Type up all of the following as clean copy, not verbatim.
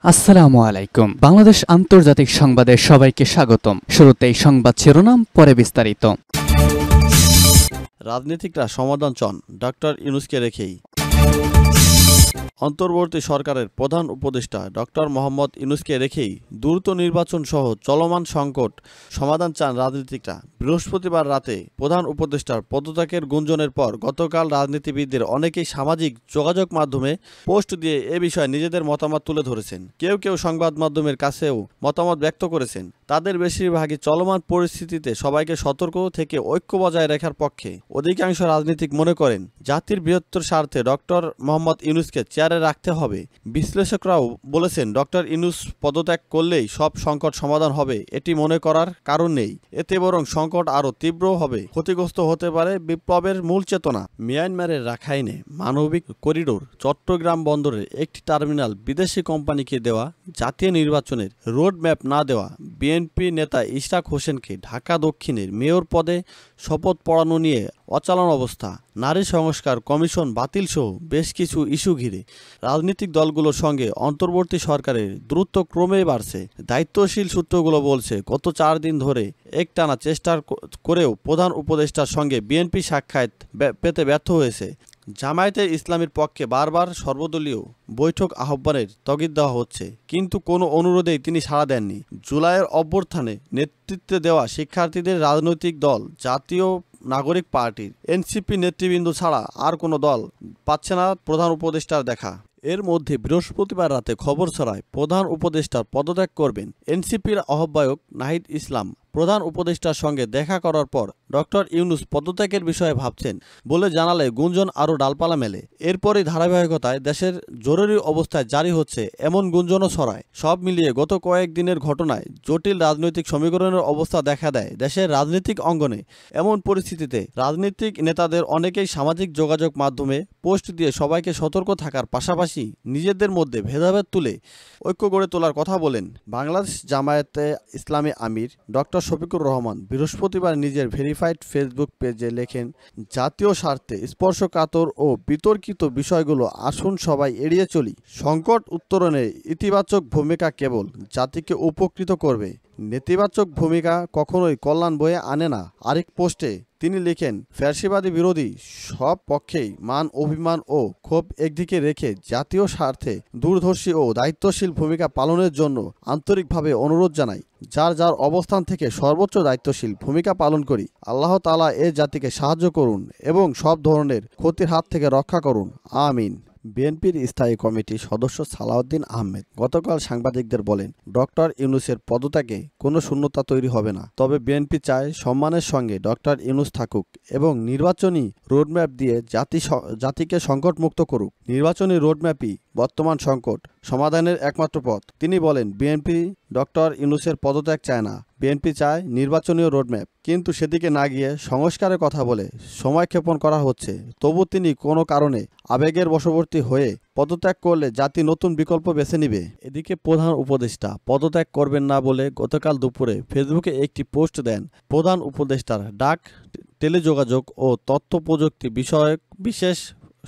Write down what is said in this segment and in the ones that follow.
আসসালামু আলাইকুম। বাংলাদেশ আন্তর্জাতিক সংবাদে সবাইকে স্বাগতম। শুরুতেই সংবাদ শিরোনাম, পরে বিস্তারিত। রাজনীতিকরা সমাধান চান ডক্টর ইউনূসকে রেখেই। অন্তর্বর্তী সরকারের প্রধান উপদেষ্টা ডক্টর মোহাম্মদ ইউনূসকে রেখেই দ্রুত নির্বাচন সহ চলমান সংকট সমাধান চান রাজনীতিকরা। বৃহস্পতিবার রাতে প্রধান উপদেষ্টার পদত্যাগের গুঞ্জনের পর গতকাল রাজনীতিবিদদের অনেকেই সামাজিক যোগাযোগ মাধ্যমে পোস্ট দিয়ে এ বিষয়ে নিজেদের মতামত তুলে ধরেছেন। কেউ কেউ সংবাদ মাধ্যমের কাছেও মতামত ব্যক্ত করেছেন। তাদের বেশিরভাগই চলমান পরিস্থিতিতে সবাইকে সতর্ক থেকে ঐক্য বজায় রাখার পক্ষে। অধিকাংশ রাজনীতিক মনে করেন জাতির বৃহত্তর স্বার্থে ডক্টর মোহাম্মদ ইউনূসকে চেয়ারে রাখতে হবে। বিশ্লেষকরাও বলেছেন ডক্টর ইউনূস পদত্যাগ করলেই সব সংকট সমাধান হবে এটি মনে করার কারণ নেই। এতে বরং সংকট আরও তীব্র হবে, ক্ষতিগ্রস্ত হতে পারে বিপ্লবের মূল চেতনা। মিয়ানমারের রাখাইনে মানবিক করিডোর, চট্টগ্রাম বন্দরের একটি টার্মিনাল বিদেশি কোম্পানিকে দেওয়া, জাতীয় নির্বাচনের রোড ম্যাপ না দেওয়া, বিএনপি নেতা ইশরাক হোসেনকে ঢাকা দক্ষিণের মেয়র পদে শপথ পড়ানো নিয়ে অচলান অবস্থা, নারী সংস্কার কমিশন বাতিলসহ বেশ কিছু ইস্যু ঘিরে রাজনৈতিক দলগুলোর সঙ্গে অন্তর্বর্তী সরকারের দূরত্ব ক্রমেই বাড়ছে। দায়িত্বশীল সূত্রগুলো বলছে গত 4 দিন ধরে একটানা চেষ্টা করেও প্রধান উপদেষ্টার সঙ্গে বিএনপি সাক্ষাৎ পেতে ব্যর্থ হয়েছে। জামায়াতে ইসলামীর পক্ষে বারবার সর্বদলীয় বৈঠক আহ্বানের তাগিদ দেওয়া হচ্ছে, কিন্তু কোনো অনুরোধেই তিনি সাড়া দেননি। জুলাইয়ের অভ্যুত্থানে নেতৃত্ব দেওয়া শিক্ষার্থীদের রাজনৈতিক দল জাতীয় নাগরিক পার্টির এনসিপি নেতৃবৃন্দ ছাড়া আর কোনো দল পাচ্ছে না প্রধান উপদেষ্টার দেখা। এর মধ্যে বৃহস্পতিবার রাতে খবর ছড়ায় প্রধান উপদেষ্টার পদত্যাগ করবেন। এনসিপির আহ্বায়ক নাহিদ ইসলাম প্রধান উপদেষ্টার সঙ্গে দেখা করার পর ডক্টর ইউনূস পদত্যাগের বিষয়ে ভাবছেন বলে জানালে গুঞ্জন আরও ডালপালা মেলে। এরপরই ধারাবাহিকতায় দেশের জরুরি অবস্থায় জারি হচ্ছে এমন গুঞ্জনও ছড়ায়। সব মিলিয়ে গত কয়েকদিনের ঘটনায় জটিল রাজনৈতিক সমীকরণের অবস্থা দেখা দেয় দেশের রাজনৈতিক অঙ্গনে। এমন পরিস্থিতিতে রাজনৈতিক নেতাদের অনেকেই সামাজিক যোগাযোগ মাধ্যমে পোস্ট দিয়ে সবাইকে সতর্ক থাকার পাশাপাশি নিজেদের মধ্যে ভেদাভেদ তুলে ঐক্য গড়ে তোলার কথা বলেন। বাংলাদেশ জামায়াতে ইসলামী আমির ডক্টর শফিকুর রহমান বৃহস্পতিবার নিজের ভেরিফাইড ফেসবুক পেজে লেখেন, জাতীয় স্বার্থে স্পর্শকাতর ও বিতর্কিত বিষয়গুলো আসুন সবাই এড়িয়ে চলি। সংকট উত্তরণে ইতিবাচক ভূমিকা কেবল জাতিকে উপকৃত করবে, নেতিবাচক ভূমিকা কখনোই কল্যাণ বয়ে আনে না। আরেক পোস্টে তিনি লিখেন, ফ্যাসিবাদী বিরোধী সব পক্ষেই মান অভিমান ও ক্ষোভ একদিকে রেখে জাতীয় স্বার্থে দূরদর্শী ও দায়িত্বশীল ভূমিকা পালনের জন্য আন্তরিকভাবে অনুরোধ জানাই। যার যার অবস্থান থেকে সর্বোচ্চ দায়িত্বশীল ভূমিকা পালন করি। আল্লাহ তাআলা এ জাতিকে সাহায্য করুন এবং সব ধরনের ক্ষতির হাত থেকে রক্ষা করুন, আমিন। বিএনপির স্থায়ী কমিটির সদস্য সালাউদ্দিন আহমেদ গতকাল সাংবাদিকদের বলেন, ডক্টর ইউনূসের পদত্যাগে কোনো শূন্যতা তৈরি হবে না। তবে বিএনপি চায় সম্মানের সঙ্গে ডক্টর ইউনূস থাকুক এবং নির্বাচনী রোডম্যাপ দিয়ে জাতিকে সংকটমুক্ত করুক। নির্বাচনী রোডম্যাপই বর্তমান সংকট সমাধানের একমাত্র পথ। তিনি বলেন, বিএনপি ডক্টর ইউনূসের পদত্যাগ চায় না, বিএনপি চায় নির্বাচনীয় রোডম্যাপ। কিন্তু সেদিকে না গিয়ে সংস্কারের কথা বলে সময়ক্ষেপণ করা হচ্ছে। তবু তিনি কোনো কারণে আবেগের বশবর্তী হয়ে পদত্যাগ করলে জাতি নতুন বিকল্প বেছে নিবে। এদিকে প্রধান উপদেষ্টা পদত্যাগ করবেন না বলে গতকাল দুপুরে ফেসবুকে একটি পোস্ট দেন প্রধান উপদেষ্টার ডাক, টেলিযোগাযোগ ও তথ্য প্রযুক্তি বিষয়ক বিশেষ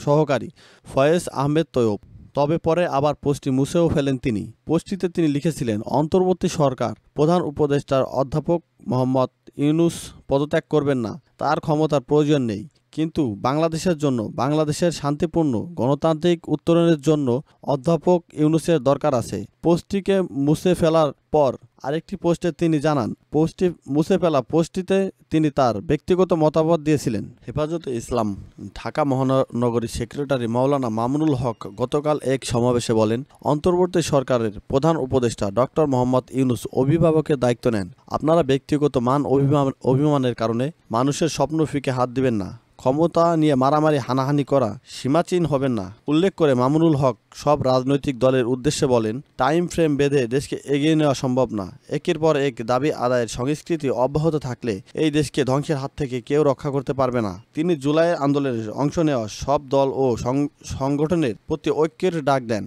সহকারী ফয়েজ আহমেদ তৈয়ব। তবে পরে আবার পোস্টটি মুছেও ফেলেন তিনি। পোস্টটিতে তিনি লিখেছিলেন, অন্তর্বর্তী সরকার প্রধান উপদেষ্টার অধ্যাপক মোহাম্মদ ইউনূস পদত্যাগ করবেন না, তার ক্ষমতার প্রয়োজন নেই। কিন্তু বাংলাদেশের জন্য, বাংলাদেশের শান্তিপূর্ণ গণতান্ত্রিক উত্তরণের জন্য অধ্যাপক ইউনূসের দরকার আছে। পোস্টটিকে মুছে ফেলার পর আরেকটি পোস্টে তিনি জানান, পোস্টটি মুছে ফেলা পোস্টটিতে তিনি তার ব্যক্তিগত মতামত দিয়েছিলেন। হেফাজতে ইসলাম ঢাকা মহানগরী সেক্রেটারি মাওলানা মামুনুল হক গতকাল এক সমাবেশে বলেন, অন্তর্বর্তী সরকারের প্রধান উপদেষ্টা ডক্টর মোহাম্মদ ইউনূস অভিভাবকের দায়িত্ব নেন। আপনারা ব্যক্তিগত মান অভিমানের কারণে মানুষের স্বপ্ন ফিকে হাত দিবেন না। ক্ষমতা নিয়ে মারামারি হানাহানি করা সীমাচীন হবেন না। উল্লেখ করে মামুনুল হক সব রাজনৈতিক দলের উদ্দেশ্যে বলেন, টাইম ফ্রেম বেঁধে দেশকে এগিয়ে নেওয়া সম্ভব না। একের পর এক দাবি আদায়ের সংস্কৃতি অব্যাহত থাকলে এই দেশকে ধ্বংসের হাত থেকে কেউ রক্ষা করতে পারবে না। তিনি জুলাইয়ের আন্দোলনে অংশ নেওয়া সব দল ও সংগঠনের প্রতি ঐক্যের ডাক দেন।